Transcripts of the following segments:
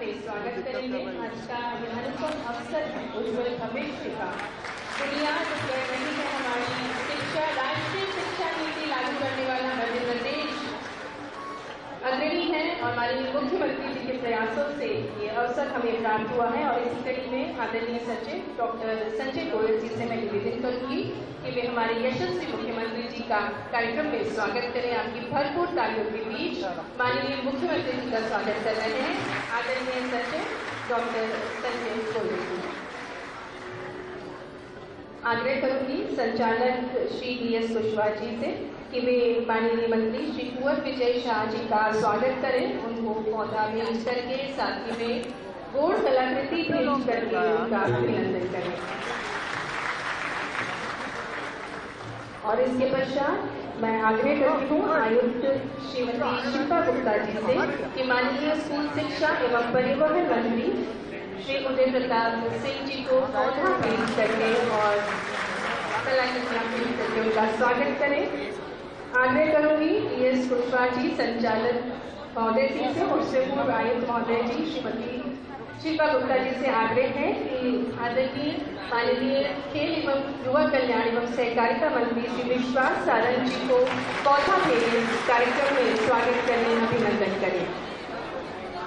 में स्वागत करेंगे। आज का यह अनुपम अवसर है उज्ज्वल भविष्य का। बुनियाद रह रही है हमारी शिक्षा, राष्ट्रीय शिक्षा नीति लागू करने वाला मध्य प्रदेश अग्रणी है और हमारे मुख्यमंत्री जी के प्रयासों से ये अवसर हमें प्राप्त हुआ है। और इसी कड़ी में आदरणीय सचिव डॉक्टर संजय गोयल जी से मैं निवेदन करूंगी कि वे हमारे यशस्वी मुख्यमंत्री जी का कार्यक्रम में स्वागत करें। आपकी भरपूर तालियों के बीच माननीय मुख्यमंत्री जी का स्वागत कर रहे हैं आदरणीय सचिव डॉक्टर संजय गोयल जी। आग्रह करूंगी संचालक श्री डी.एस. कुशवाहा जी से कि वे माननीय मंत्री श्री कुंवर विजय शाह जी का स्वागत करें, उनको पौधा भेज करके साथ ही में गोड़ कलाकृति भेज करके उनका अभिनंदन करें। और इसके पश्चात मैं आग्रह करती हूँ आयुक्त श्रीमती शिल्पा गुप्ता जी से कि माननीय स्कूल शिक्षा एवं परिवहन मंत्री श्री उदय प्रताप सिंह जी को पौधा भेज करके और कलाकृतियां भेज करके उनका स्वागत करें। आग्रह करूंगी डी.एस. कुशवाहा जी संचालक महोदय जी से और उससे पूर्व आयुक्त महोदय जी श्रीमती शिल्पा गुप्ता जी से आग्रह है कि आदरणीय माननीय खेल एवं युवा कल्याण एवं सहकारिता मंत्री श्री विश्वास सारंग जी को पौधा भेज कार्यक्रम में स्वागत करने अभिनंदन करें।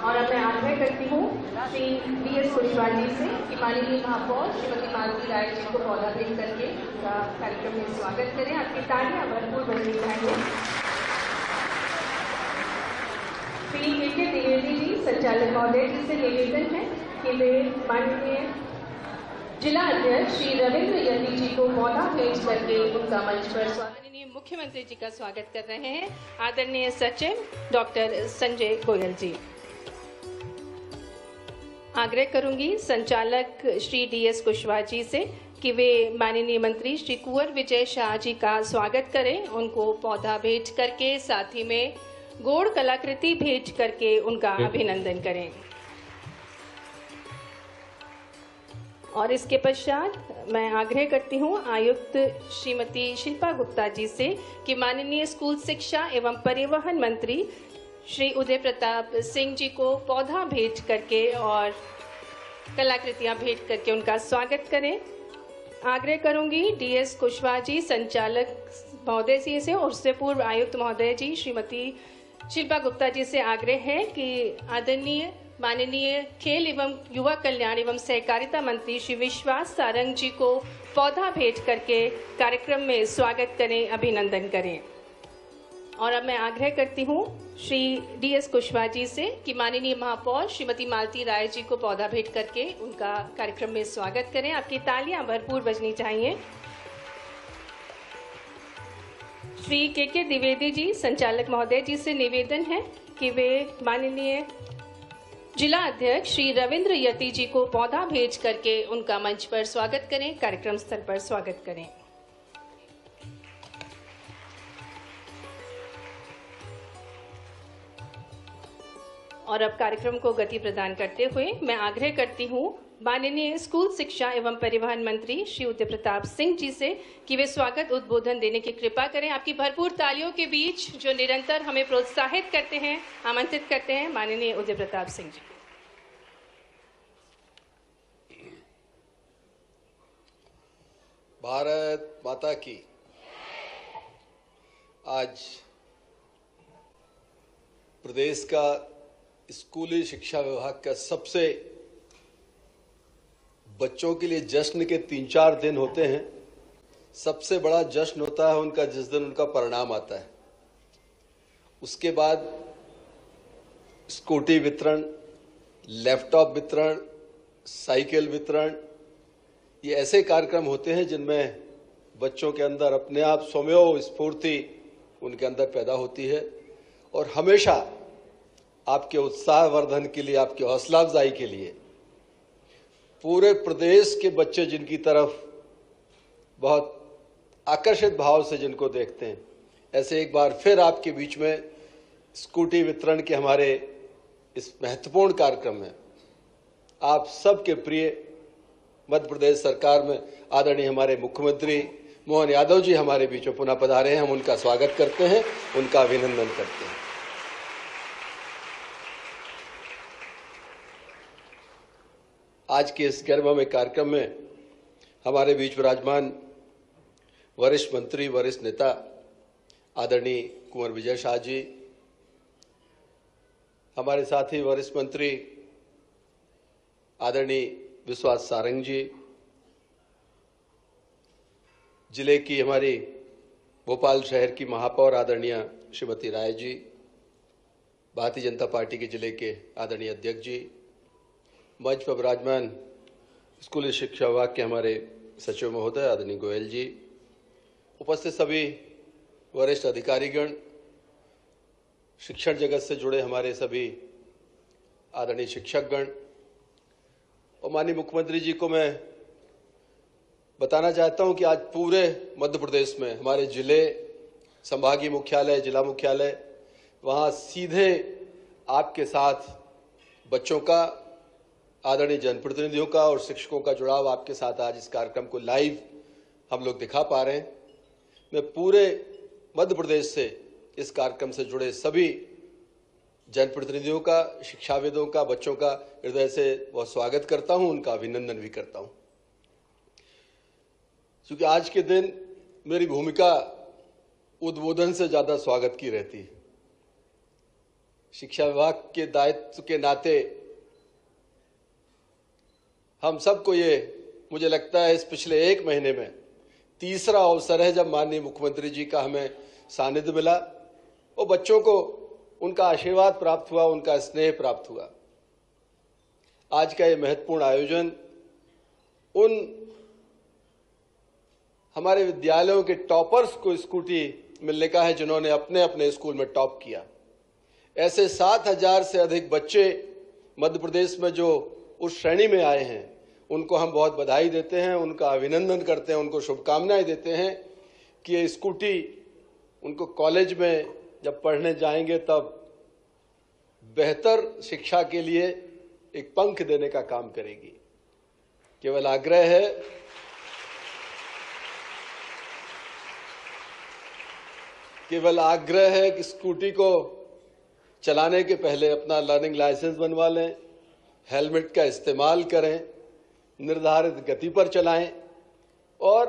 और अब मैं आग्रह करती हूँ श्री डी.एस. कुशवाहा जी से कि माननीय महापौर श्रीमती मालती राय जी को पौधा भेज करके उनका कार्यक्रम में स्वागत करें। आपकी तालियां भरपूर बजनी चाहिए। श्री के द्विवेदी जी संचालक महोदय जी से निवेदन है कि वे माननीय जिला अध्यक्ष श्री रविंद्र यति जी को पौधा भेज करके उनका मंच पर माननीय मुख्यमंत्री जी का स्वागत कर रहे हैं आदरणीय सचिव डॉक्टर संजय गोयल जी। आग्रह करूंगी संचालक श्री डी.एस. कुशवाहा जी से कि वे माननीय मंत्री श्री कुंवर विजय शाह जी का स्वागत करें, उनको पौधा भेज करके साथ ही में गोड़ कलाकृति भेज करके उनका अभिनंदन करें। और इसके पश्चात मैं आग्रह करती हूं आयुक्त श्रीमती शिल्पा गुप्ता जी से कि माननीय स्कूल शिक्षा एवं परिवहन मंत्री श्री उदय प्रताप सिंह जी को पौधा भेज करके और कलाकृतियां भेज करके उनका स्वागत करें। आग्रह करूंगी डी.एस. कुशवाहा जी संचालक महोदय जी से और उससे पूर्व आयुक्त महोदय जी श्रीमती शिल्पा गुप्ता जी से आग्रह है कि आदरणीय माननीय खेल एवं युवा कल्याण एवं सहकारिता मंत्री श्री विश्वास सारंग जी को पौधा भेज करके कार्यक्रम में स्वागत करें, अभिनंदन करें। और अब मैं आग्रह करती हूँ श्री डी.एस. कुशवाहा जी से कि माननीय महापौर श्रीमती मालती राय जी को पौधा भेंट करके उनका कार्यक्रम में स्वागत करें। आपकी तालियां भरपूर बजनी चाहिए। श्री के द्विवेदी जी संचालक महोदय जी से निवेदन है कि वे माननीय जिला अध्यक्ष श्री रविंद्र यति जी को पौधा भेज करके उनका मंच पर स्वागत करें, कार्यक्रम स्थल पर स्वागत करें। और अब कार्यक्रम को गति प्रदान करते हुए मैं आग्रह करती हूँ माननीय स्कूल शिक्षा एवं परिवहन मंत्री श्री उदय प्रताप सिंह जी से कि वे स्वागत उद्बोधन देने की कृपा करें। आपकी भरपूर तालियों के बीच जो निरंतर हमें प्रोत्साहित करते हैं, आमंत्रित करते हैं माननीय उदय प्रताप सिंह जी। भारत माता की। आज प्रदेश का स्कूली शिक्षा विभाग का सबसे बच्चों के लिए जश्न के 3-4 दिन होते हैं। सबसे बड़ा जश्न होता है उनका जिस दिन उनका परिणाम आता है। उसके बाद स्कूटी वितरण, लैपटॉप वितरण, साइकिल वितरण, ये ऐसे कार्यक्रम होते हैं जिनमें बच्चों के अंदर अपने आप स्वमेव स्फूर्ति उनके अंदर पैदा होती है। और हमेशा आपके उत्साहवर्धन के लिए, आपकी हौसला अफजाई के लिए पूरे प्रदेश के बच्चे जिनकी तरफ बहुत आकर्षित भाव से जिनको देखते हैं, ऐसे एक बार फिर आपके बीच में स्कूटी वितरण के हमारे इस महत्वपूर्ण कार्यक्रम में आप सबके प्रिय मध्य प्रदेश सरकार में आदरणीय हमारे मुख्यमंत्री मोहन यादव जी हमारे बीच में पुनः पधारे हैं। हम उनका स्वागत करते हैं, उनका अभिनंदन करते हैं। आज के इस गर्ममय कार्यक्रम में हमारे बीच विराजमान वरिष्ठ मंत्री, वरिष्ठ नेता आदरणीय कुंवर विजय शाह जी, हमारे साथी वरिष्ठ मंत्री आदरणीय विश्वास सारंग जी, जिले की हमारी भोपाल शहर की महापौर आदरणीय श्रीमती राय जी, भारतीय जनता पार्टी के जिले के आदरणीय अध्यक्ष जी, मंच पर विराजमान स्कूली शिक्षा विभाग के हमारे सचिव महोदय आदरणीय गोयल जी, उपस्थित सभी वरिष्ठ अधिकारीगण, शिक्षण जगत से जुड़े हमारे सभी आदरणीय शिक्षकगण और माननीय मुख्यमंत्री जी को मैं बताना चाहता हूं कि आज पूरे मध्य प्रदेश में हमारे जिले, संभागीय मुख्यालय, जिला मुख्यालय, वहां सीधे आपके साथ बच्चों का, आदरणीय जनप्रतिनिधियों का और शिक्षकों का जुड़ाव आपके साथ आज इस कार्यक्रम को लाइव हम लोग दिखा पा रहे हैं। मैं पूरे मध्य प्रदेश से इस कार्यक्रम से जुड़े सभी जनप्रतिनिधियों का, शिक्षाविदों का, बच्चों का हृदय से बहुत स्वागत करता हूं, उनका अभिनंदन भी करता हूं। क्योंकि आज के दिन मेरी भूमिका उद्बोधन से ज्यादा स्वागत की रहती है। शिक्षा विभाग के दायित्व के नाते हम सबको ये, मुझे लगता है इस पिछले 1 महीने में तीसरा अवसर है जब माननीय मुख्यमंत्री जी का हमें सानिध्य मिला और बच्चों को उनका आशीर्वाद प्राप्त हुआ, उनका स्नेह प्राप्त हुआ। आज का ये महत्वपूर्ण आयोजन उन हमारे विद्यालयों के टॉपर्स को स्कूटी मिलने का है जिन्होंने अपने अपने स्कूल में टॉप किया। ऐसे 7,000 से अधिक बच्चे मध्य प्रदेश में जो उस श्रेणी में आए हैं, उनको हम बहुत बधाई देते हैं, उनका अभिनंदन करते हैं, उनको शुभकामनाएं देते हैं कि ये स्कूटी उनको कॉलेज में जब पढ़ने जाएंगे तब बेहतर शिक्षा के लिए एक पंख देने का काम करेगी। केवल आग्रह है कि स्कूटी को चलाने के पहले अपना लर्निंग लाइसेंस बनवा लें, हेलमेट का इस्तेमाल करें, निर्धारित गति पर चलाएं और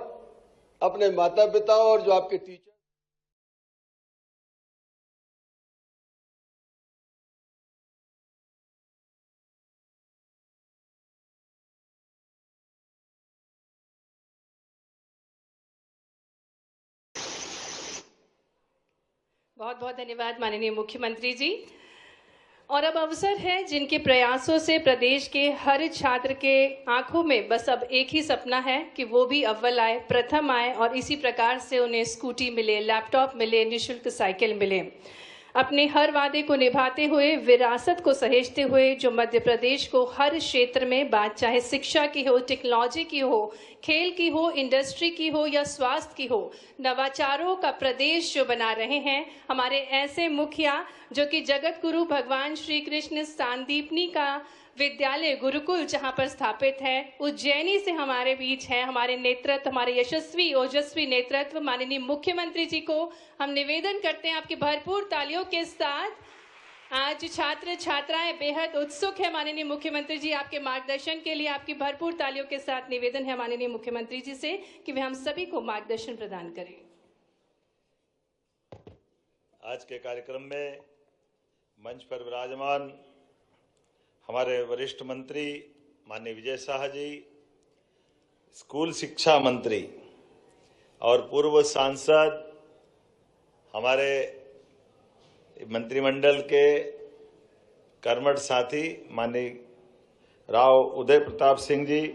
अपने माता पिता और जो आपके टीचर बहुत बहुत धन्यवाद माननीय मुख्यमंत्री जी। और अब अवसर है जिनके प्रयासों से प्रदेश के हर छात्र के आंखों में बस अब एक ही सपना है कि वो भी अव्वल आए, प्रथम आए और इसी प्रकार से उन्हें स्कूटी मिले, लैपटॉप मिले, निःशुल्क साइकिल मिले। अपने हर वादे को निभाते हुए, विरासत को सहेजते हुए जो मध्य प्रदेश को हर क्षेत्र में, बात चाहे शिक्षा की हो, टेक्नोलॉजी की हो, खेल की हो, इंडस्ट्री की हो या स्वास्थ्य की हो, नवाचारों का प्रदेश जो बना रहे हैं, हमारे ऐसे मुखिया जो कि जगत गुरु भगवान श्री कृष्ण सांदीपनी का विद्यालय गुरुकुल जहां पर स्थापित है, उज्जैनी से हमारे बीच है, हमारे नेतृत्व, हमारे यशस्वी ओजस्वी नेतृत्व माननीय मुख्यमंत्री जी को हम निवेदन करते हैं आपकी भरपूर तालियों के साथ। आज छात्र छात्राएं बेहद उत्सुक है माननीय मुख्यमंत्री जी आपके मार्गदर्शन के लिए। आपकी भरपूर तालियों के साथ निवेदन है माननीय मुख्यमंत्री जी से कि वे हम सभी को मार्गदर्शन प्रदान करें। आज के कार्यक्रम में मंच पर विराजमान हमारे वरिष्ठ मंत्री माननीय विजय शाह जी, स्कूल शिक्षा मंत्री और पूर्व सांसद हमारे मंत्रिमंडल के कर्मठ साथी माननीय राव उदय प्रताप सिंह जी,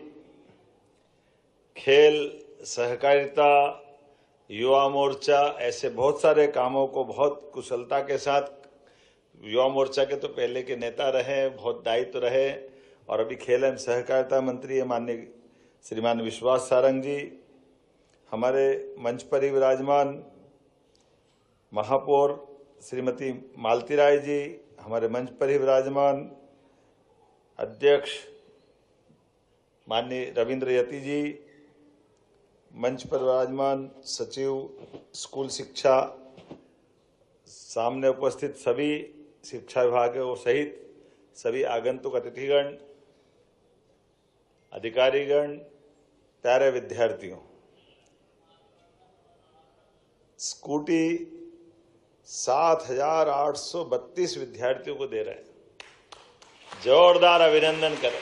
खेल, सहकारिता, युवा मोर्चा, ऐसे बहुत सारे कामों को बहुत कुशलता के साथ, युवा मोर्चा के तो पहले के नेता रहे, बहुत दायित्व रहे और अभी खेल एवं सहकारिता मंत्री माननीय श्रीमान विश्वास सारंग जी, हमारे मंच पर ही विराजमान महापौर श्रीमती मालती राय जी, हमारे मंच पर ही विराजमान अध्यक्ष माननीय रविंद्र यति जी, मंच पर विराजमान सचिव स्कूल शिक्षा, सामने उपस्थित सभी शिक्षा विभाग सहित सभी आगंतुक अतिथिगण, अधिकारीगण, प्यारे विद्यार्थियों, स्कूटी 7,832 विद्यार्थियों को दे रहे हैं। जोरदार अभिनंदन करें।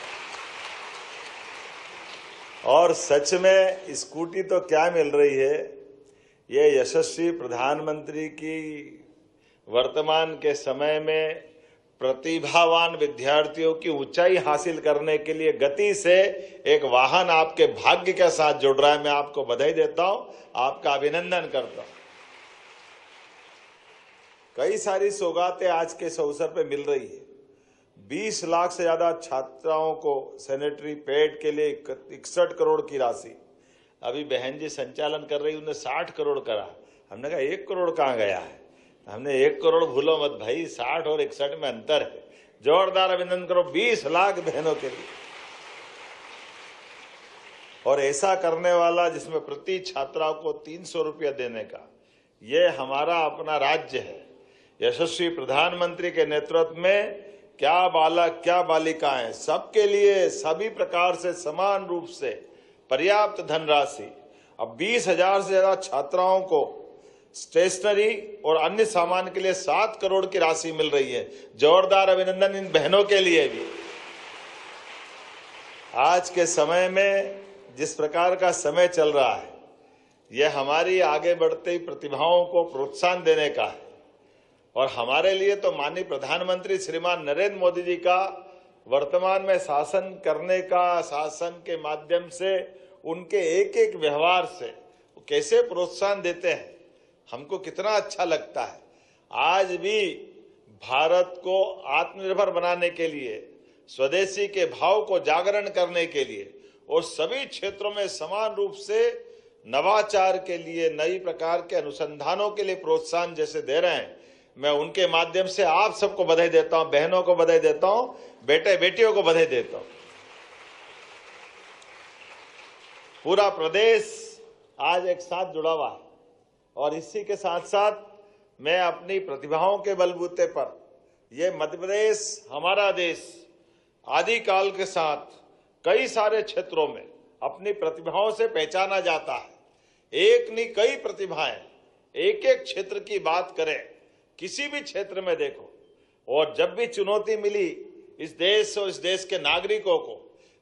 और सच में स्कूटी तो क्या मिल रही है, ये यशस्वी प्रधानमंत्री की वर्तमान के समय में प्रतिभावान विद्यार्थियों की ऊंचाई हासिल करने के लिए गति से एक वाहन आपके भाग्य के साथ जुड़ रहा है। मैं आपको बधाई देता हूं, आपका अभिनंदन करता हूं। कई सारी सौगातें आज के इस अवसर पे मिल रही है। 20 लाख से ज्यादा छात्राओं को सैनिटरी पैड के लिए 61 करोड़ की राशि, अभी बहन जी संचालन कर रही, उन्हें 60 करोड़ करा। हमने कहा 1 करोड़ कहाँ गया है? हमने 1 करोड़ भूलो मत भाई, 60 और 61 में अंतर है। जोरदार अभिनंदन करो 20 लाख बहनों के लिए। और ऐसा करने वाला जिसमें प्रति छात्रा को 300 रुपया देने का, ये हमारा अपना राज्य है। यशस्वी प्रधानमंत्री के नेतृत्व में क्या बालक क्या बालिकाएं, सबके लिए सभी प्रकार से समान रूप से पर्याप्त धनराशि। अब 20,000 से ज्यादा छात्राओं को स्टेशनरी और अन्य सामान के लिए 7 करोड़ की राशि मिल रही है। जोरदार अभिनंदन इन बहनों के लिए भी। आज के समय में जिस प्रकार का समय चल रहा है, यह हमारी आगे बढ़ती प्रतिभाओं को प्रोत्साहन देने का है। और हमारे लिए तो माननीय प्रधानमंत्री श्रीमान नरेंद्र मोदी जी का वर्तमान में शासन करने का, शासन के माध्यम से उनके एक एक व्यवहार से कैसे प्रोत्साहन देते हैं, हमको कितना अच्छा लगता है। आज भी भारत को आत्मनिर्भर बनाने के लिए, स्वदेशी के भाव को जागरण करने के लिए और सभी क्षेत्रों में समान रूप से नवाचार के लिए, नई प्रकार के अनुसंधानों के लिए प्रोत्साहन जैसे दे रहे हैं, मैं उनके माध्यम से आप सबको बधाई देता हूं, बहनों को बधाई देता हूं, बेटे बेटियों को बधाई देता हूं। पूरा प्रदेश आज एक साथ जुड़ा हुआ है और इसी के साथ साथ मैं अपनी प्रतिभाओं के बलबूते पर, ये मध्य प्रदेश हमारा देश आदिकाल के साथ कई सारे क्षेत्रों में अपनी प्रतिभाओं से पहचाना जाता है। एक नहीं कई प्रतिभाएं, एक एक क्षेत्र की बात करें, किसी भी क्षेत्र में देखो, और जब भी चुनौती मिली इस देश और इस देश के नागरिकों को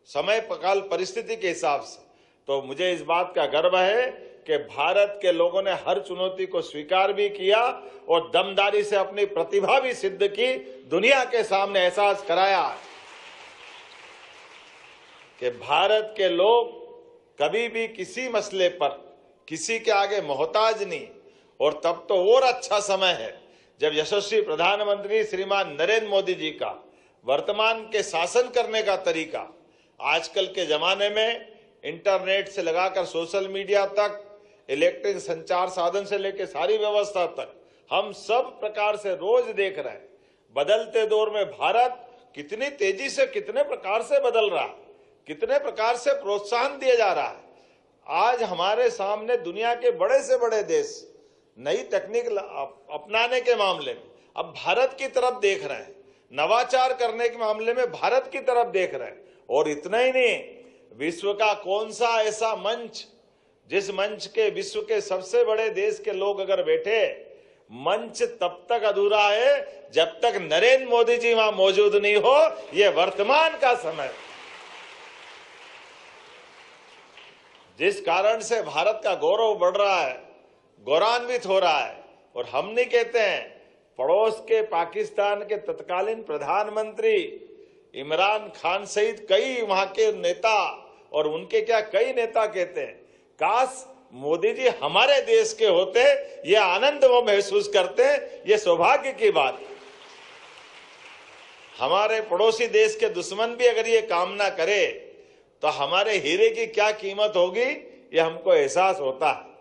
समय काल परिस्थिति के हिसाब से, तो मुझे इस बात का गर्व है कि भारत के लोगों ने हर चुनौती को स्वीकार भी किया और दमदारी से अपनी प्रतिभा भी सिद्ध की, दुनिया के सामने एहसास कराया कि भारत के लोग कभी भी किसी मसले पर किसी के आगे मोहताज नहीं। और तब तो और अच्छा समय है जब यशस्वी प्रधानमंत्री श्रीमान नरेंद्र मोदी जी का वर्तमान के शासन करने का तरीका, आजकल के जमाने में इंटरनेट से लगाकर सोशल मीडिया तक, इलेक्ट्रिक संचार साधन से लेकर सारी व्यवस्था तक, हम सब प्रकार से रोज देख रहे हैं बदलते दौर में भारत कितनी तेजी से, कितने प्रकार से बदल रहा है, कितने प्रकार से प्रोत्साहन दिया जा रहा है। आज हमारे सामने दुनिया के बड़े से बड़े देश नई तकनीक अपनाने के मामले में अब भारत की तरफ देख रहे हैं, नवाचार करने के मामले में भारत की तरफ देख रहे हैं। और इतना ही नहीं, विश्व का कौन सा ऐसा मंच, जिस मंच के विश्व के सबसे बड़े देश के लोग अगर बैठे, मंच तब तक अधूरा है जब तक नरेंद्र मोदी जी वहां मौजूद नहीं हो। यह वर्तमान का समय, जिस कारण से भारत का गौरव बढ़ रहा है, गौरवान्वित हो रहा है। और हम नहीं कहते हैं, पड़ोस के पाकिस्तान के तत्कालीन प्रधानमंत्री इमरान खान सहित कई वहां के नेता और उनके क्या कई नेता कहते हैं, काश मोदी जी हमारे देश के होते, ये आनंद वो महसूस करते हैं। ये सौभाग्य की बात। हमारे पड़ोसी देश के दुश्मन भी अगर ये कामना करे तो हमारे हीरे की क्या कीमत होगी, ये हमको एहसास होता है।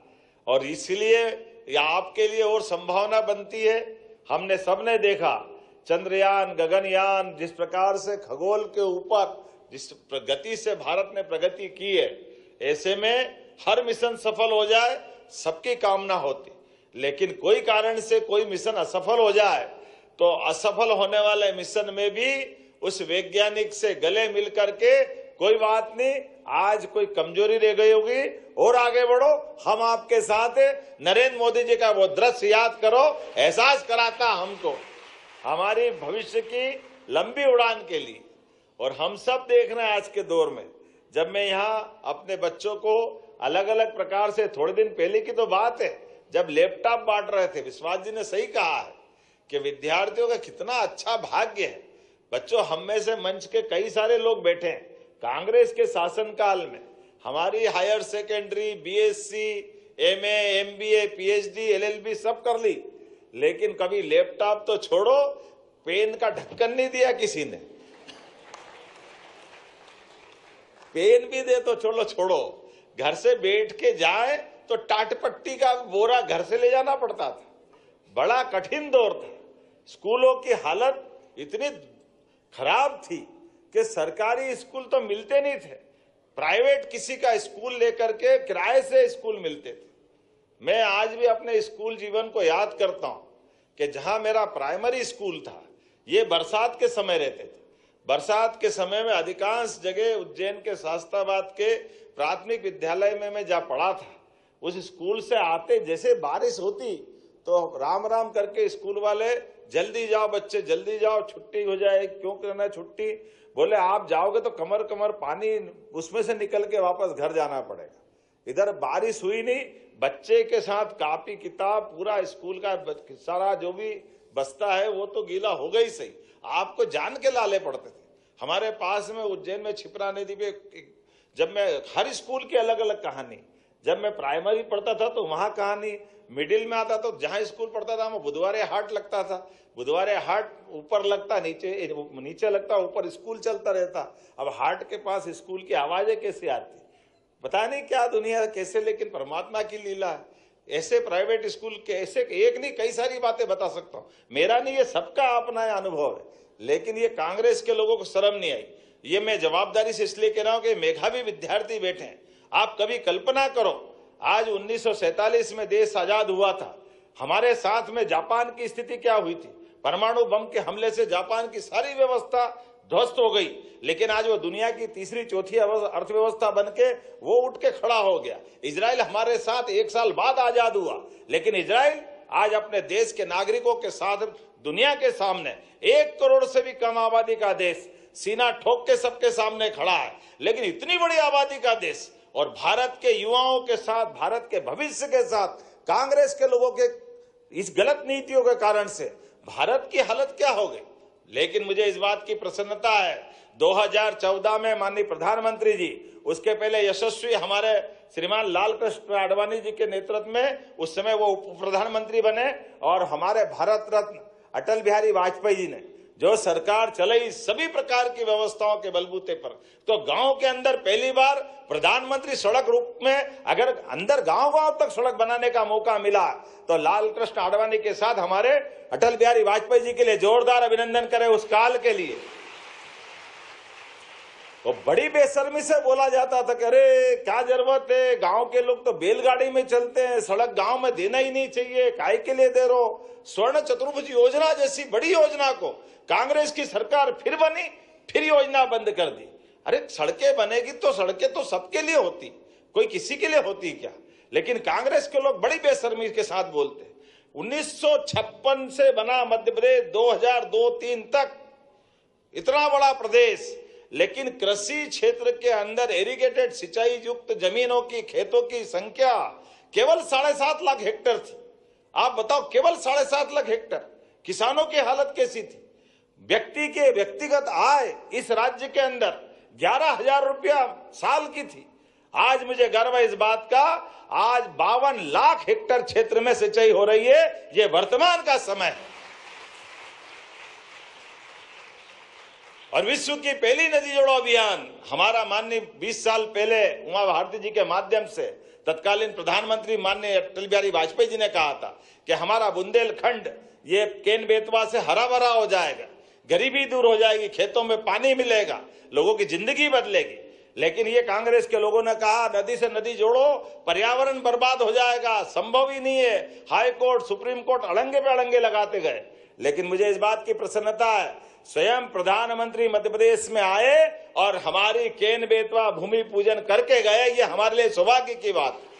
और इसलिए ये आपके लिए और संभावना बनती है। हमने सबने देखा चंद्रयान, गगनयान, जिस प्रकार से खगोल के ऊपर जिस गति से भारत ने प्रगति की है, ऐसे में हर मिशन सफल हो जाए सबकी कामना होती। लेकिन कोई कारण से कोई मिशन असफल हो जाए तो असफल होने वाले मिशन में भी उस वैज्ञानिक से गले मिल करके कोई बात नहीं, आज कोई कमजोरी रह गई होगी और आगे बढ़ो, हम आपके साथ हैं। नरेंद्र मोदी जी का वो दृश्य याद करो, एहसास कराता हमको हमारी भविष्य की लंबी उड़ान के लिए। और हम सब देख रहे हैं आज के दौर में, जब मैं यहाँ अपने बच्चों को अलग अलग प्रकार से, थोड़े दिन पहले की तो बात है, जब लैपटॉप बांट रहे थे, विश्वास जी ने सही कहा है कि विद्यार्थियों का कितना अच्छा भाग्य है। बच्चों, हम में से मंच के कई सारे लोग बैठे हैं, कांग्रेस के शासनकाल में हमारी higher secondary, BSc, MA, MBA, PhD, LLB सब कर ली, लेकिन कभी लैपटॉप तो छोड़ो, पेन का ढक्कन नहीं दिया किसी ने। पेन भी दे तो छोड़ो, घर से बैठ के जाए तो टाटपट्टी का बोरा घर से ले जाना पड़ता था। बड़ा कठिन दौर था। स्कूलों की हालत इतनी खराब थी कि सरकारी स्कूल तो मिलते नहीं थे, प्राइवेट किसी का स्कूल लेकर के किराए से स्कूल मिलते थे। मैं आज भी अपने स्कूल जीवन को याद करता हूं कि जहां मेरा प्राइमरी स्कूल था, ये बरसात के समय रहते थे। बरसात के समय में अधिकांश जगह उज्जैन के शास्त्राबाद के प्राथमिक विद्यालय में मैं जहाँ पढ़ा था, उस स्कूल से आते जैसे बारिश होती तो राम राम करके स्कूल वाले, जल्दी जाओ बच्चे, जल्दी जाओ, छुट्टी हो जाए। क्यों करना छुट्टी? बोले आप जाओगे तो कमर कमर पानी उसमें से निकल के वापस घर जाना पड़ेगा। इधर बारिश हुई नहीं, बच्चे के साथ कापी किताब पूरा स्कूल का सारा जो भी बस्ता है वो तो गीला हो गई सही, आपको जान के लाले पड़ते थे। हमारे पास में उज्जैन में छिपरा नदी पे, जब मैं हर स्कूल की अलग अलग कहानी, जब मैं प्राइमरी पढ़ता था तो वहां कहानी, मिडिल में आता तो जहां स्कूल पढ़ता था वहां बुधवारे हाट लगता था, बुधवारे हाट ऊपर लगता, नीचे लगता, ऊपर स्कूल चलता रहता। अब हाट के पास स्कूल की आवाजें कैसे आती, पता नहीं क्या दुनिया कैसे, लेकिन परमात्मा की लीला है। ऐसे प्राइवेट स्कूल के ऐसे एक नहीं कई सारी बातें बता सकता हूं, मेरा नहीं, ये सबका अपना अनुभव है। लेकिन ये कांग्रेस के लोगों को शर्म नहीं आई। ये मैं जवाबदारी से इसलिए कह रहा हूं कि मेधावी विद्यार्थी बैठे हैं। आप कभी कल्पना करो, आज 1947 में देश आजाद हुआ था, हमारे साथ में जापान की स्थिति क्या हुई थी? परमाणु बम के हमले से जापान की सारी व्यवस्था ध्वस्त हो गई, लेकिन आज वो दुनिया की तीसरी चौथी अर्थव्यवस्था बन के वो उठ के खड़ा हो गया। इजराइल हमारे साथ 1 साल बाद आजाद हुआ, लेकिन इजराइल आज अपने देश के नागरिकों के साथ दुनिया के सामने 1 करोड़ से भी कम आबादी का देश सीना ठोक के सबके सामने खड़ा है। लेकिन इतनी बड़ी आबादी का देश और भारत के युवाओं के साथ, भारत के भविष्य के साथ कांग्रेस के लोगों के इस गलत नीतियों के कारण से भारत की हालत क्या हो गई। लेकिन मुझे इस बात की प्रसन्नता है, 2014 में माननीय प्रधानमंत्री जी, उसके पहले यशस्वी हमारे श्रीमान लाल कृष्ण आडवाणी जी के नेतृत्व में उस समय वो उप प्रधानमंत्री बने, और हमारे भारत रत्न अटल बिहारी वाजपेयी जी ने जो सरकार चलाई सभी प्रकार की व्यवस्थाओं के बलबूते पर, तो गांव के अंदर पहली बार प्रधानमंत्री सड़क रूप में अगर अंदर गांव तक सड़क बनाने का मौका मिला, तो लाल कृष्ण आडवाणी के साथ हमारे अटल बिहारी वाजपेयी जी के लिए जोरदार अभिनंदन करें उस काल के लिए। तो बड़ी बेशर्मी से बोला जाता था कि अरे क्या जरूरत है, गांव के लोग तो बैलगाड़ी में चलते हैं, सड़क गांव में देना ही नहीं चाहिए, काय के लिए दे रहो। स्वर्ण चतुर्भुज योजना जैसी बड़ी योजना को कांग्रेस की सरकार फिर बनी, फिर योजना बंद कर दी। अरे सड़कें बनेगी तो सड़कें तो सबके लिए होती, कोई किसी के लिए होती क्या? लेकिन कांग्रेस के लोग बड़ी बेशर्मी के साथ बोलते हैं। 1956 से बना मध्य प्रदेश 2002-3 तक इतना बड़ा प्रदेश, लेकिन कृषि क्षेत्र के अंदर एरीगेटेड सिंचाई युक्त जमीनों की, खेतों की संख्या केवल 7.5 लाख हेक्टेयर थी। आप बताओ, केवल 7.5 लाख हेक्टेयर। किसानों की हालत कैसी थी? व्यक्ति के व्यक्तिगत आय इस राज्य के अंदर 11,000 रुपया साल की थी। आज मुझे गर्व है इस बात का, आज 52 लाख हेक्टेयर क्षेत्र में सिंचाई हो रही है। ये वर्तमान का समय है। और विश्व की पहली नदी जोड़ो अभियान हमारा माननीय 20 साल पहले उमा भारती जी के माध्यम से तत्कालीन प्रधानमंत्री माननीय अटल बिहारी वाजपेयी जी ने कहा था कि हमारा बुंदेलखंड ये केन बेतवा से हरा भरा हो जाएगा, गरीबी दूर हो जाएगी, खेतों में पानी मिलेगा, लोगों की जिंदगी बदलेगी। लेकिन ये कांग्रेस के लोगों ने कहा नदी से नदी जोड़ो, पर्यावरण बर्बाद हो जाएगा, संभव ही नहीं है। हाई कोर्ट, सुप्रीम कोर्ट अड़ंगे पे अड़ंगे लगाते गए। लेकिन मुझे इस बात की प्रसन्नता है स्वयं प्रधानमंत्री मध्य प्रदेश में आए और हमारी केन बेतवा भूमि पूजन करके गए, ये हमारे लिए सौभाग्य की बात है।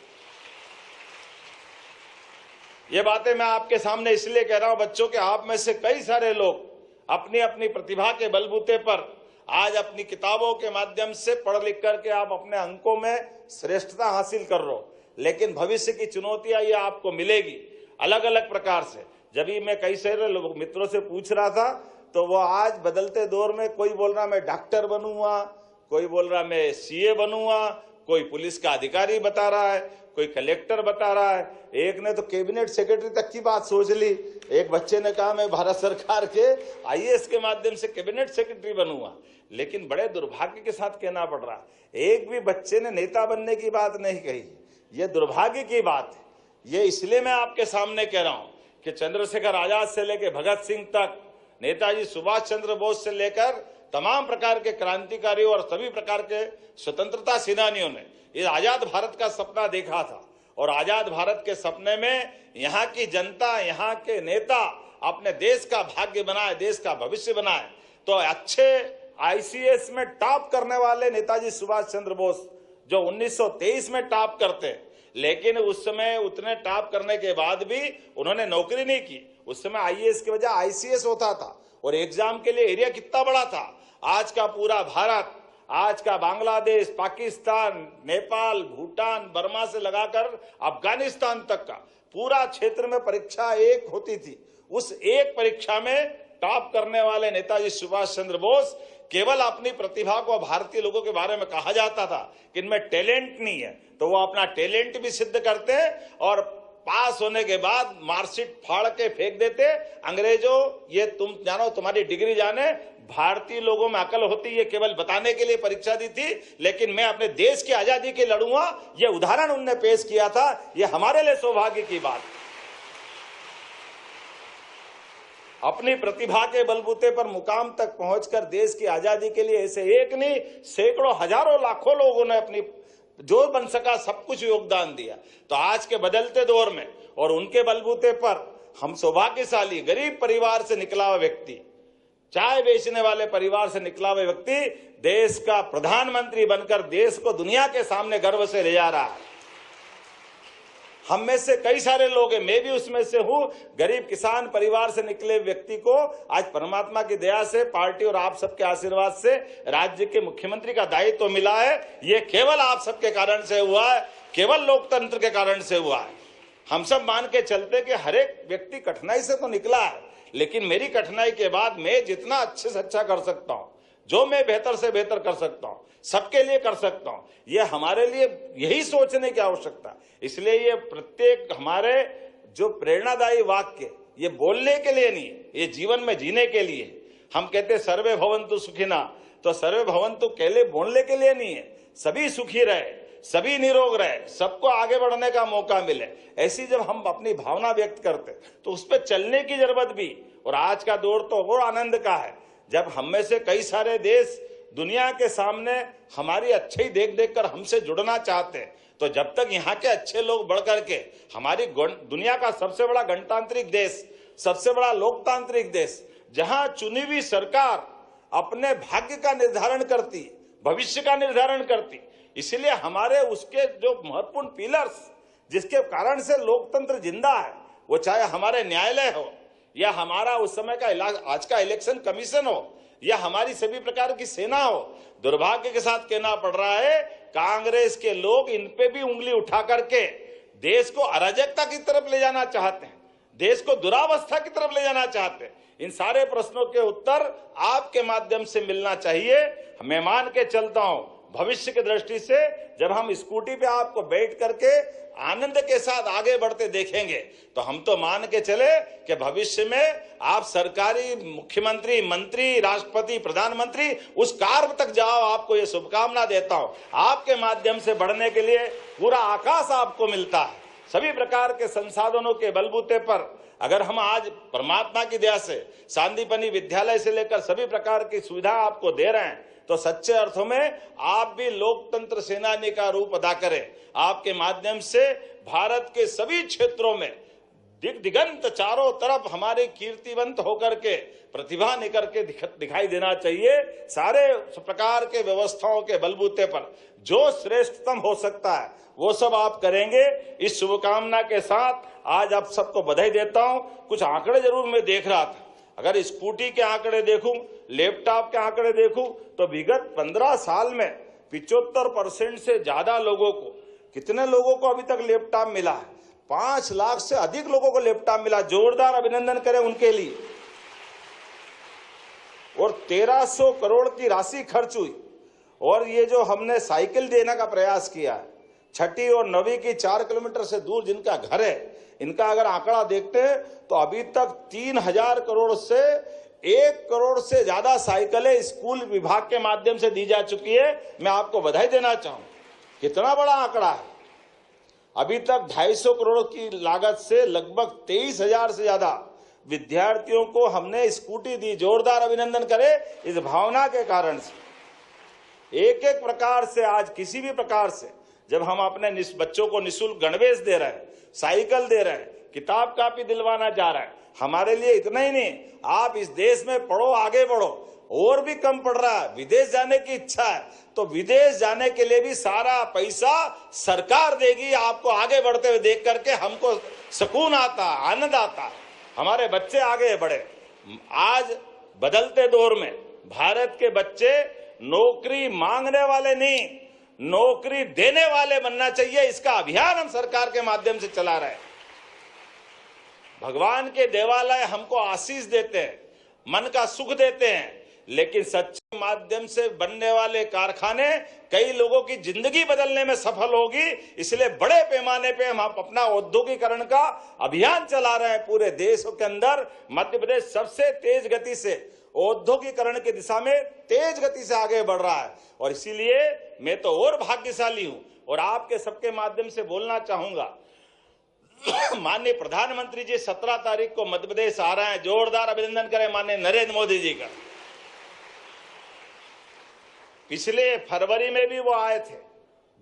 ये बातें मैं आपके सामने इसलिए कह रहा हूं बच्चों के, आप में से कई सारे लोग अपनी अपनी प्रतिभा के बलबूते पर आज अपनी किताबों के माध्यम से पढ़ लिख करके आप अपने अंकों में श्रेष्ठता हासिल कर रहे हो, लेकिन भविष्य की चुनौतियां ये आपको मिलेगी अलग अलग प्रकार से। जब भी मैं कई सारे लोग मित्रों से पूछ रहा था तो वो आज बदलते दौर में कोई बोल रहा मैं डॉक्टर बनूंगा, कोई बोल रहा मैं सीए बनूंगा, कोई पुलिस का अधिकारी बता रहा है, कोई कलेक्टर बता रहा है, एक ने तो कैबिनेट सेक्रेटरी तक की बात सोच ली। एक बच्चे ने कहा मैं भारत सरकार के आईएएस के माध्यम से कैबिनेट सेक्रेटरी बनूंगा। लेकिन बड़े दुर्भाग्य के साथ कहना पड़ रहा, एक भी बच्चे ने नेता बनने की बात नहीं कही। यह दुर्भाग्य की बात है। ये इसलिए मैं आपके सामने कह रहा हूं कि चंद्रशेखर आजाद से लेकर भगत सिंह तक, नेताजी सुभाष चंद्र बोस से लेकर तमाम प्रकार के क्रांतिकारियों और सभी प्रकार के स्वतंत्रता सेनानियों ने इस आजाद भारत का सपना देखा था। और आजाद भारत के सपने में यहाँ की जनता, यहाँ के नेता अपने देश का भाग्य बनाए, देश का भविष्य बनाए। तो अच्छे आईसीएस में टॉप करने वाले नेताजी सुभाष चंद्र बोस जो 1923 में टॉप करते, लेकिन उस समय उतने टॉप करने के बाद भी उन्होंने नौकरी नहीं की। उस समय आईएएस की वजह आईसीएस होता था और एग्जाम के लिए एरिया कितना बड़ा था। आज का पूरा भारत, आज का बांग्लादेश, पाकिस्तान, नेपाल, भूटान, बर्मा से लगाकर अफगानिस्तान तक का पूरा क्षेत्र में परीक्षा एक होती थी। उस एक परीक्षा में टॉप करने वाले नेताजी सुभाष चंद्र बोस केवल अपनी प्रतिभा को, भारतीय लोगों के बारे में कहा जाता था कि इनमें टैलेंट नहीं है, तो वो अपना टैलेंट भी सिद्ध करते और पास होने के बाद मार्कशीट फाड़ के फेंक देते। अंग्रेजों, ये तुम जानो, तुम्हारी डिग्री जाने, भारतीय लोगों में अकल होती है केवल बताने के लिए परीक्षा दी थी, लेकिन मैं अपने देश की आजादी के लड़ूंगा, ये उदाहरण उनने पेश किया था। ये हमारे लिए सौभाग्य की बात। अपनी प्रतिभा के बलबूते पर मुकाम तक पहुंचकर देश की आजादी के लिए ऐसे एक नहीं, सैकड़ों, हजारों, लाखों लोगों ने अपनी जो बन सका सब कुछ योगदान दिया। तो आज के बदलते दौर में और उनके बलबूते पर हम सौभाग्यशाली, गरीब परिवार से निकला हुआ व्यक्ति, चाय बेचने वाले परिवार से निकला हुआ व्यक्ति देश का प्रधानमंत्री बनकर देश को दुनिया के सामने गर्व से ले जा रहा है। हम में से कई सारे लोग हैं, मैं भी उसमें से हूं। गरीब किसान परिवार से निकले व्यक्ति को आज परमात्मा की दया से, पार्टी और आप सबके आशीर्वाद से राज्य के मुख्यमंत्री का दायित्व तो मिला है। ये केवल आप सबके कारण से हुआ है, केवल लोकतंत्र के कारण से हुआ है। हम सब मान के चलते कि हर एक व्यक्ति कठिनाई से तो निकला है, लेकिन मेरी कठिनाई के बाद मैं जितना अच्छे से अच्छा कर सकता हूं, जो मैं बेहतर से बेहतर कर सकता हूं, सबके लिए कर सकता हूं, ये हमारे लिए यही सोचने की आवश्यकता। इसलिए ये प्रत्येक हमारे जो प्रेरणादायी वाक्य, ये बोलने के लिए नहीं, ये जीवन में जीने के लिए। हम कहते सर्वे भवन्तु सुखिना, तो सर्वे भवन्तु केवल बोलने के लिए नहीं है, सभी सुखी रहे, सभी निरोग रहे, सबको आगे बढ़ने का मौका मिले। ऐसी जब हम अपनी भावना व्यक्त करते तो उस पर चलने की जरूरत भी। और आज का दौर तो और आनंद का है जब हम में से कई सारे देश दुनिया के सामने हमारी अच्छाई देख देख कर हमसे जुड़ना चाहते हैं। तो जब तक यहाँ के अच्छे लोग बढ़ करके हमारी दुनिया का सबसे बड़ा गणतांत्रिक देश, सबसे बड़ा लोकतांत्रिक देश, जहां चुनी हुई सरकार अपने भाग्य का निर्धारण करती, भविष्य का निर्धारण करती, इसलिए हमारे उसके जो महत्वपूर्ण पिलर्स जिसके कारण से लोकतंत्र जिंदा है, वो चाहे हमारे न्यायालय हो या हमारा उस समय का आज का इलेक्शन कमीशन हो या हमारी सभी प्रकार की सेना हो, दुर्भाग्य के साथ कहना पड़ रहा है कांग्रेस के लोग इन पे भी उंगली उठा करके देश को अराजकता की तरफ ले जाना चाहते हैं, देश को दुरावस्था की तरफ ले जाना चाहते हैं। इन सारे प्रश्नों के उत्तर आपके माध्यम से मिलना चाहिए। मैं मान के चलता हूं भविष्य की दृष्टि से जब हम स्कूटी पे आपको बैठ करके आनंद के साथ आगे बढ़ते देखेंगे तो हम तो मान के चले कि भविष्य में आप सरकारी मुख्यमंत्री, मंत्री, राष्ट्रपति, प्रधानमंत्री उस कार्य तक जाओ। आपको ये शुभकामना देता हूं। आपके माध्यम से बढ़ने के लिए पूरा आकाश आपको मिलता है। सभी प्रकार के संसाधनों के बलबूते पर अगर हम आज परमात्मा की दया से सांदीपनि विद्यालय से लेकर सभी प्रकार की सुविधा आपको दे रहे हैं तो सच्चे अर्थों में आप भी लोकतंत्र सेनानी का रूप अदा करें। आपके माध्यम से भारत के सभी क्षेत्रों में दिगंत चारों तरफ हमारे कीर्तिवंत होकर के प्रतिभा निकल के दिखाई देना चाहिए। सारे प्रकार के व्यवस्थाओं के बलबूते पर जो श्रेष्ठतम हो सकता है वो सब आप करेंगे। इस शुभकामना के साथ आज आप सबको बधाई देता हूं। कुछ आंकड़े जरूर मैं देख रहा था, अगर स्कूटी के आंकड़े देखूं, लैपटॉप के आंकड़े देखूं, तो विगत 15 साल में 75% से ज्यादा लोगों को, कितने लोगों को अभी तक लैपटॉप मिला है? 5 लाख से अधिक लोगों को लैपटॉप मिला। जोरदार अभिनंदन करें उनके लिए। और 1300 करोड़ की राशि खर्च हुई। और ये जो हमने साइकिल देने का प्रयास किया है, 6ठी और 9वीं की 4 किलोमीटर से दूर जिनका घर है, इनका अगर आंकड़ा देखते हैं तो अभी तक 3000 करोड़ से 1 करोड़ से ज्यादा साइकिलें स्कूल विभाग के माध्यम से दी जा चुकी है। मैं आपको बधाई देना चाहूं। कितना बड़ा आंकड़ा है। अभी तक 250 करोड़ की लागत से लगभग 23,000 से ज्यादा विद्यार्थियों को हमने स्कूटी दी। जोरदार अभिनंदन करें इस भावना के कारण से। एक एक प्रकार से आज किसी भी प्रकार से जब हम अपने बच्चों को निःशुल्क गणवेश दे रहे हैं, साइकिल दे रहे हैं, किताब कापी दिलवाना जा रहे हैं, हमारे लिए इतना ही नहीं, आप इस देश में पढ़ो, आगे बढ़ो। और भी कम पड़ रहा है, विदेश जाने की इच्छा है तो विदेश जाने के लिए भी सारा पैसा सरकार देगी। आपको आगे बढ़ते हुए देख करके हमको सुकून आता, आनंद आता, हमारे बच्चे आगे बढ़े। आज बदलते दौर में भारत के बच्चे नौकरी मांगने वाले नहीं, नौकरी देने वाले बनना चाहिए। इसका अभियान हम सरकार के माध्यम से चला रहे हैं। भगवान के देवालय हमको आशीष देते हैं, मन का सुख देते हैं, लेकिन सच्चे माध्यम से बनने वाले कारखाने कई लोगों की जिंदगी बदलने में सफल होगी। इसलिए बड़े पैमाने पे हम अपना औद्योगिकरण का अभियान चला रहे हैं। पूरे देश के अंदर मध्य प्रदेश सबसे तेज गति से औद्योगिकरण की दिशा में तेज गति से आगे बढ़ रहा है। और इसीलिए मैं तो और भाग्यशाली हूं और आपके सबके माध्यम से बोलना चाहूंगा। माननीय प्रधानमंत्री जी 17 तारीख को मध्य प्रदेश आ रहे हैं। जोरदार अभिनंदन करें माननीय नरेंद्र मोदी जी का। पिछले फरवरी में भी वो आए थे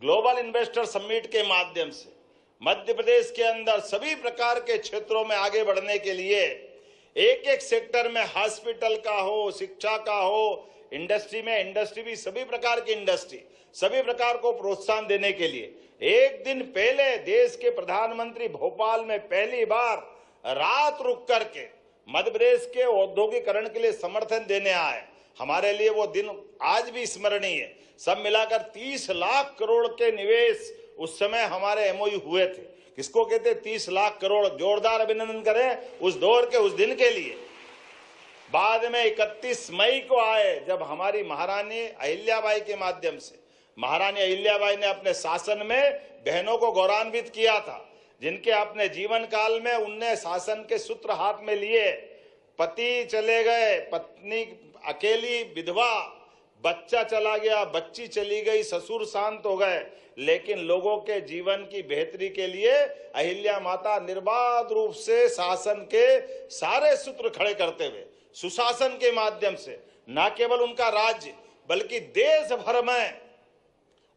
ग्लोबल इन्वेस्टर समिट के माध्यम से। मध्य प्रदेश के अंदर सभी प्रकार के क्षेत्रों में आगे बढ़ने के लिए एक एक सेक्टर में, हॉस्पिटल का हो, शिक्षा का हो, इंडस्ट्री में, इंडस्ट्री भी सभी प्रकार की इंडस्ट्री, सभी प्रकार को प्रोत्साहन देने के लिए एक दिन पहले देश के प्रधानमंत्री भोपाल में पहली बार रात रुक करके मध्य प्रदेश के औद्योगिकरण के लिए समर्थन देने आए। हमारे लिए वो दिन आज भी स्मरणीय है। सब मिलाकर 30 लाख करोड़ के निवेश उस समय हमारे एमओयू हुए थे। किसको कहते 30 लाख करोड़? जोरदार अभिनंदन करें उस दौर के, उस दिन के लिए। बाद में 31 मई को आए जब हमारी महारानी अहिल्याबाई के माध्यम से, महारानी अहिल्याबाई ने अपने शासन में बहनों को गौरवान्वित किया था, जिनके अपने जीवन काल में उनने शासन के सूत्र हाथ में लिए। पति चले गए, पत्नी अकेली विधवा, बच्चा चला गया, बच्ची चली गई, ससुर शांत हो गए, लेकिन लोगों के जीवन की बेहतरी के लिए अहिल्या माता निर्बाध रूप से शासन के सारे सूत्र खड़े करते हुए सुशासन के माध्यम से न केवल उनका राज्य बल्कि देश भर में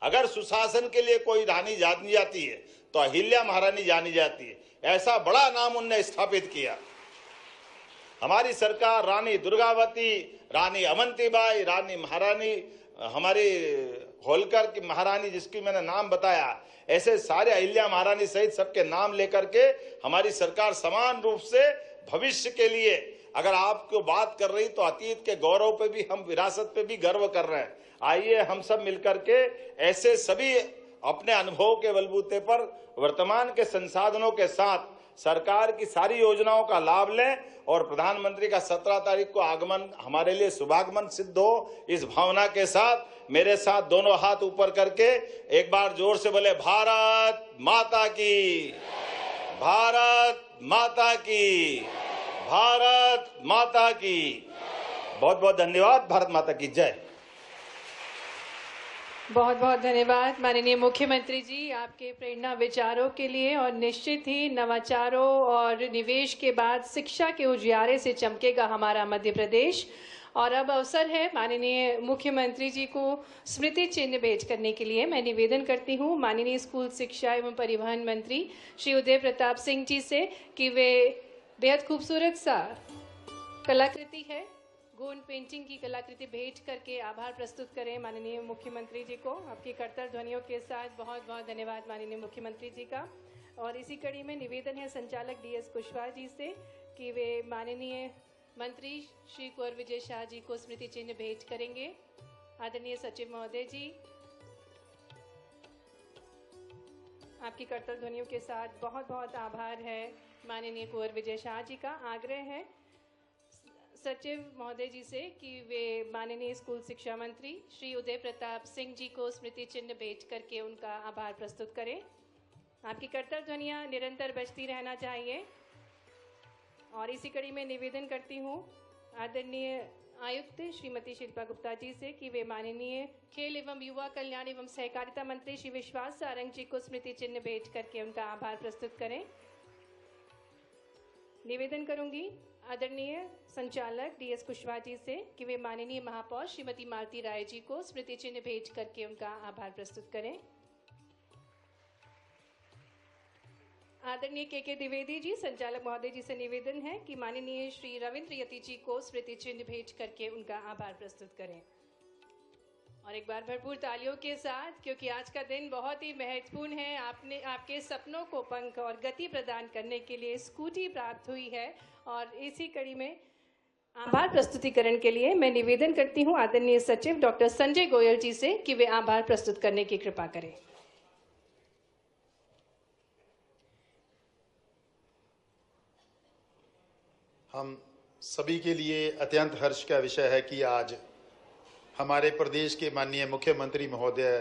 अगर सुशासन के लिए कोई रानी जानी जाती है तो अहिल्या महारानी जानी जाती है। ऐसा बड़ा नाम उनने स्थापित किया। हमारी सरकार रानी दुर्गावती, रानी अवंतीबाई, रानी महारानी हमारी होलकर की महारानी जिसकी मैंने नाम बताया, ऐसे सारे अहिल्या महारानी सहित सबके नाम लेकर के हमारी सरकार समान रूप से भविष्य के लिए अगर आपको बात कर रही तो अतीत के गौरव पे भी, हम विरासत पे भी गर्व कर रहे हैं। आइए हम सब मिलकर के ऐसे सभी अपने अनुभव के बलबूते पर वर्तमान के संसाधनों के साथ सरकार की सारी योजनाओं का लाभ लें और प्रधानमंत्री का 17 तारीख को आगमन हमारे लिए शुभागमन सिद्ध हो। इस भावना के साथ मेरे साथ दोनों हाथ ऊपर करके एक बार जोर से बोले, भारत माता की, भारत माता की, भारत माता की। बहुत बहुत धन्यवाद। भारत माता की जय। बहुत बहुत धन्यवाद माननीय मुख्यमंत्री जी आपके प्रेरणा विचारों के लिए। और निश्चित ही नवाचारों और निवेश के बाद शिक्षा के उजियारे से चमकेगा हमारा मध्य प्रदेश। और अब अवसर है माननीय मुख्यमंत्री जी को स्मृति चिन्ह भेंट करने के लिए। मैं निवेदन करती हूँ माननीय स्कूल शिक्षा एवं परिवहन मंत्री श्री उदय प्रताप सिंह जी से कि वे बेहद खूबसूरत सा कलाकृति है, गोंड पेंटिंग की कलाकृति भेंट करके आभार प्रस्तुत करें माननीय मुख्यमंत्री जी को। आपकी करताल ध्वनियों के साथ बहुत बहुत धन्यवाद माननीय मुख्यमंत्री जी का। और इसी कड़ी में निवेदन है संचालक DS कुशवाहा जी से कि वे माननीय मंत्री श्री कुंवर विजय शाह जी को स्मृति चिन्ह भेंट करेंगे। आदरणीय सचिव महोदय जी, आपकी करताल ध्वनियों के साथ बहुत बहुत आभार है माननीय कुंवर विजय शाह जी का। आग्रह है सचिव महोदय जी से कि वे माननीय स्कूल शिक्षा मंत्री श्री उदय प्रताप सिंह जी को स्मृति चिन्ह भेंट करके उनका आभार प्रस्तुत करें। आपकी करताल ध्वनियाँ निरंतर बजती रहना चाहिए। और इसी कड़ी में निवेदन करती हूँ आदरणीय आयुक्त श्रीमती शिल्पा गुप्ता जी से कि वे माननीय खेल एवं युवा कल्याण एवं सहकारिता मंत्री श्री विश्वास सारंग जी को स्मृति चिन्ह भेंट करके उनका आभार प्रस्तुत करें। निवेदन करूंगी आदरणीय संचालक DS कुशवाहा जी से कि वे माननीय महापौर श्रीमती मालती राय जी को स्मृति चिन्ह भेंट करके उनका आभार प्रस्तुत करें। आदरणीय KK द्विवेदी जी संचालक महोदय जी से निवेदन है कि माननीय श्री रविंद्र यति जी को स्मृति चिन्ह भेंट करके उनका आभार प्रस्तुत करें। और एक बार भरपूर तालियों के साथ, क्योंकि आज का दिन बहुत ही महत्वपूर्ण है। आपने आपके सपनों को पंख और गति प्रदान करने के लिए स्कूटी प्राप्त हुई है। और इसी कड़ी में आभार प्रस्तुतिकरण के लिए मैं निवेदन करती हूं आदरणीय सचिव डॉक्टर संजय गोयल जी से कि वे आभार प्रस्तुत करने की कृपा करें। हम सभी के लिए अत्यंत हर्ष का विषय है कि आज हमारे प्रदेश के माननीय मुख्यमंत्री महोदय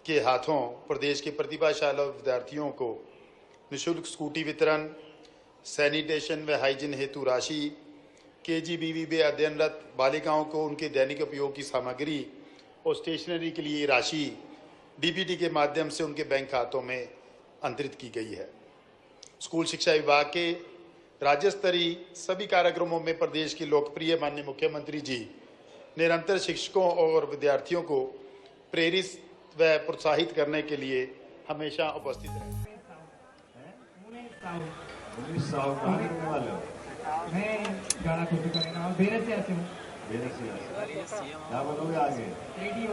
के हाथों प्रदेश के प्रतिभाशाली विद्यार्थियों को निःशुल्क स्कूटी वितरण, सैनिटेशन व हाइजीन हेतु राशि, KGBV में अध्ययनरत बालिकाओं को उनके दैनिक उपयोग की सामग्री और स्टेशनरी के लिए राशि DBT के माध्यम से उनके बैंक खातों में अंतरित की गई है। स्कूल शिक्षा विभाग के राज्य स्तरीय सभी कार्यक्रमों में प्रदेश के लोकप्रिय माननीय मुख्यमंत्री जी निरंतर शिक्षकों और विद्यार्थियों को प्रेरित व प्रोत्साहित करने के लिए हमेशा उपस्थित रहे। मैं गाना खुद करेगा और बेरस से आते हूँ। क्या बोलोगे आगे?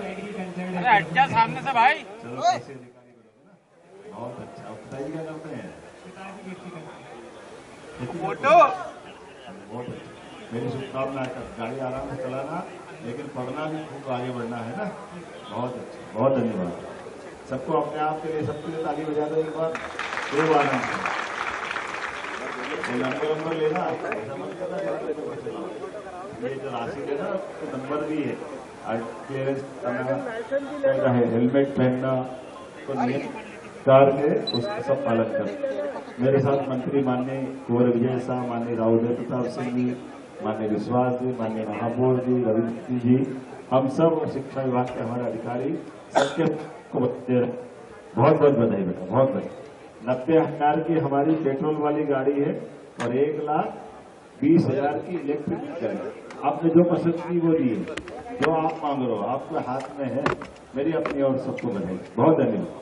एग्रीकल्चर सामने से भाई। चलो कैसे अधिकारी बोलोगे ना? बहुत अच्छा। पिताजी क्या करते हैं? पिताजी खेती करते हैं। फोटो बहुत अच्छा। मेरी शुभकामना है, गाड़ी आराम से चलाना, लेकिन पढ़ना भी खूब आगे बढ़ना है ना। बहुत अच्छा, बहुत धन्यवाद। सबको अपने आप के लिए सबके लिए ताली बजा दो एक बार, खूब आराम से। नंबर लेना, ये जो राशि लेना तो नंबर भी है, क्लियरेंस करना है, हेलमेट पहनना, तो कार के उसका सब पालन कर। मेरे साथ मंत्री माननीय कुंवर विजय शाह, माननीय राउदय प्रताप सिंह जी, माननीय विश्वास जी, माननीय महापौर जी, रविंद्र जी, हम सब शिक्षा विभाग के हमारे अधिकारी सबके को बहुत बहुत बधाई बेटा, बहुत बधाई। 90,000 की हमारी पेट्रोल वाली गाड़ी है और 1,20,000 की इलेक्ट्रिक गाड़ी। आपने जो पसंद की वो ली, जो आप मांग रहे हो आपके हाथ में है। मेरी अपनी और सबको बधाई, बहुत धन्यवाद।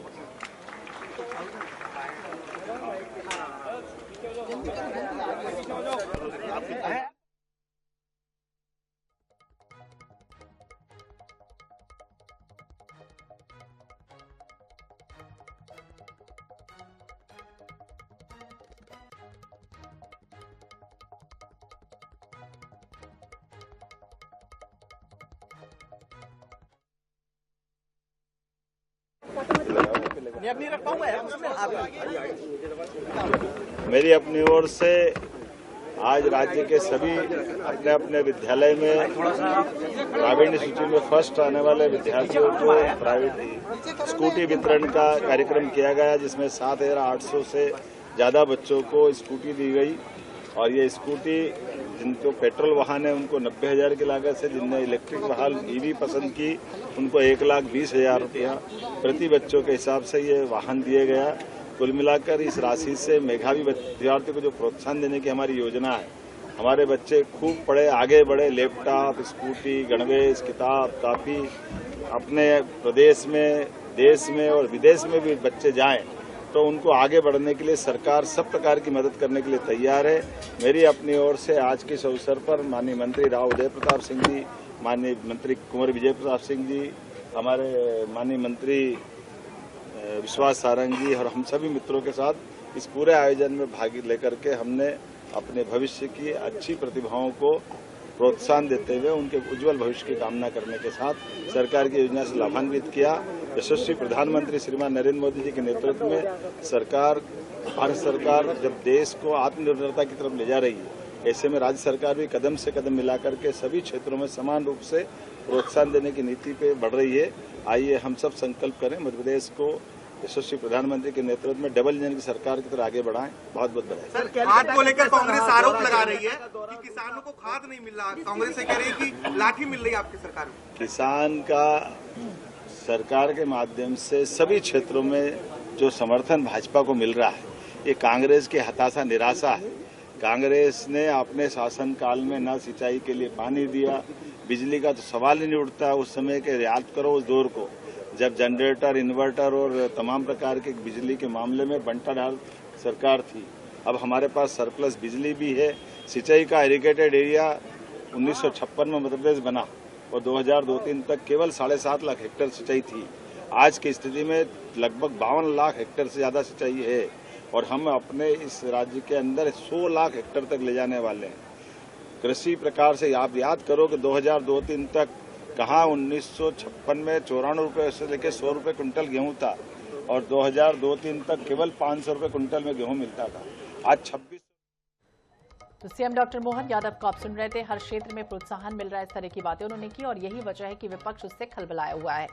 मेरी अपनी ओर से आज राज्य के सभी अपने अपने विद्यालय में प्रावीण्य सूची में फर्स्ट आने वाले विद्यार्थियों को प्राइवेट स्कूटी वितरण का कार्यक्रम किया गया, जिसमें 7,800 से ज्यादा बच्चों को स्कूटी दी गई। और ये स्कूटी जिनको पेट्रोल वाहन है उनको 90,000 की लागत से, जिनने इलेक्ट्रिक वाहन EV पसंद की उनको 1,20,000 रुपया प्रति बच्चों के हिसाब से ये वाहन दिए गया। कुल मिलाकर इस राशि से मेधावी विद्यार्थियों को जो प्रोत्साहन देने की हमारी योजना है, हमारे बच्चे खूब पढ़े, आगे बढ़े, लैपटॉप, स्कूटी, गणवेश, किताब, कापी, अपने प्रदेश में, देश में और विदेश में भी बच्चे जाएं तो उनको आगे बढ़ने के लिए सरकार सब प्रकार की मदद करने के लिए तैयार है। मेरी अपनी ओर से आज के इस अवसर पर माननीय मंत्री राव उदय प्रताप सिंह जी, माननीय मंत्री कुंवर विजय प्रताप सिंह जी, हमारे माननीय मंत्री विश्वास सारंग जी और हम सभी मित्रों के साथ इस पूरे आयोजन में भाग लेकर के हमने अपने भविष्य की अच्छी प्रतिभाओं को प्रोत्साहन देते हुए उनके उज्जवल भविष्य की कामना करने के साथ सरकार की योजना से लाभान्वित किया। यशस्वी प्रधानमंत्री श्रीमान नरेंद्र मोदी जी के नेतृत्व में सरकार, भारत सरकार जब देश को आत्मनिर्भरता की तरफ ले जा रही है, ऐसे में राज्य सरकार भी कदम से कदम मिलाकर के सभी क्षेत्रों में समान रूप से प्रोत्साहन देने की नीति पे बढ़ रही है। आइए हम सब संकल्प करें, मध्य प्रदेश को यशस्वी प्रधानमंत्री के नेतृत्व में डबल इंजन की सरकार की तरह आगे बढ़ाएं। बहुत बहुत बधाई। सर, खाद को लेकर कांग्रेस आरोप लगा रही है कि किसानों को खाद नहीं मिल रहा। कांग्रेस से कह रही है कि लाठी मिल रही है आपकी सरकार में। किसान का सरकार के माध्यम से सभी क्षेत्रों में जो समर्थन भाजपा को मिल रहा है, ये कांग्रेस की हताशा, निराशा है। कांग्रेस ने अपने शासनकाल में न सिंचाई के लिए पानी दिया, बिजली का तो सवाल ही नहीं उठता। उस समय के याद करो उस दौर को, जब जनरेटर, इन्वर्टर और तमाम प्रकार के बिजली के मामले में बंटाढाल सरकार थी। अब हमारे पास सरप्लस बिजली भी है। सिंचाई का इरिगेटेड एरिया 1956 में मध्य प्रदेश बना और 2002-03 तक केवल 7.5 लाख हेक्टेयर सिंचाई थी। आज की स्थिति में लगभग 52 लाख हेक्टेयर से ज्यादा सिंचाई है और हम अपने इस राज्य के अंदर 100 लाख हेक्टेयर तक ले जाने वाले हैं। कृषि प्रकार से आप याद करो कि 2002-03 तक कहाँ 1956 में 94 रुपये से लेकर 100 रुपये क्विंटल गेहूं था और 2002-03 तक केवल 500 रुपये क्विंटल में गेहूं मिलता था। आज 26। तो सीएम डॉक्टर मोहन यादव को आप सुन रहे थे। हर क्षेत्र में प्रोत्साहन मिल रहा है, इस तरह की बातें उन्होंने की और यही वजह है कि विपक्ष उससे खलबलाया हुआ है।